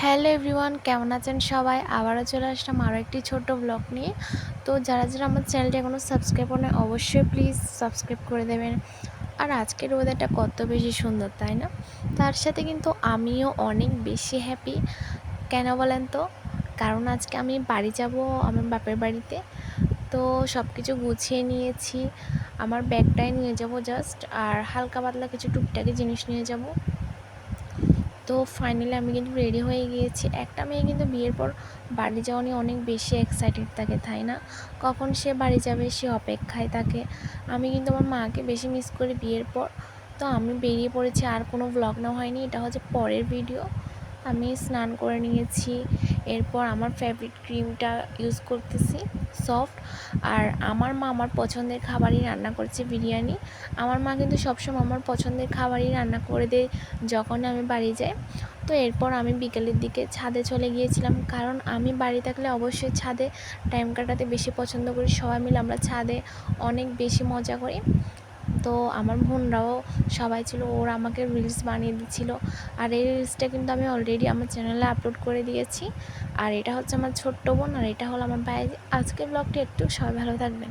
Hello everyone, কেমন আছেন সবাই? আবারও চলে আসলাম আরও একটি ছোট্ট ব্লগ নিয়ে। তো যারা আমার চ্যানেলটি এখনও সাবস্ক্রাইব করেন অবশ্যই প্লিজ সাবস্ক্রাইব করে দেবেন। আর আজকের ওয়েদারটা কত বেশি সুন্দর, তাই না? তার সাথে কিন্তু আমিও অনেক বেশি হ্যাপি। কেন বলেন তো? কারণ আজকে আমি বাড়ি যাব, আমার বাপের বাড়িতে। তো সব কিছু গুছিয়ে নিয়েছি, আমার ব্যাগটাই নিয়ে যাব জাস্ট, আর হালকা পাতলা কিছু টুকটাকি জিনিস নিয়ে যাব। তো ফাইনালি আমি কিন্তু রেডি হয়ে গিয়েছি। একটা মেয়ে কিন্তু বিয়ের পর বাড়ি যাওয়া নিয়ে অনেক বেশি এক্সাইটেড থাকে, তাই না? কখন সে বাড়ি যাবে সে অপেক্ষায় থাকে। আমি কিন্তু আমার মাকে বেশি মিস করি বিয়ের পর। তো আমি বেরিয়ে পড়েছি, আর কোনো ব্লগ নেওয়া হয়নি, এটা হচ্ছে পরের ভিডিও। আমি স্নান করে নিয়েছি, এরপর আমার ফেভারিট ক্রিমটা ইউজ করতেছি, সফট। আর আমার মা আমার পছন্দের খাবারই রান্না করেছে, বিরিয়ানি। আমার মা কিন্তু সবসময় আমার পছন্দের খাবারই রান্না করে দেয় যখন আমি বাড়ি যাই। তো এরপর আমি বিকেলের দিকে ছাদে চলে গিয়েছিলাম, কারণ আমি বাড়ি থাকলে অবশ্যই ছাদে টাইম কাটাতে বেশি পছন্দ করি। সবাই মিলে আমরা ছাদে অনেক বেশি মজা করি। তো আমার বোনরাও সবাই ছিল, ওরা আমাকে রিলস বানিয়ে দিচ্ছিলো। আর এই রিলসটা কিন্তু আমি অলরেডি আমার চ্যানেলে আপলোড করে দিয়েছি। আর এটা হচ্ছে আমার ছোট্ট বোন, আর এটা হলো আমার ভাই। আজকের ব্লগটি একটু সবাই ভালো থাকবেন।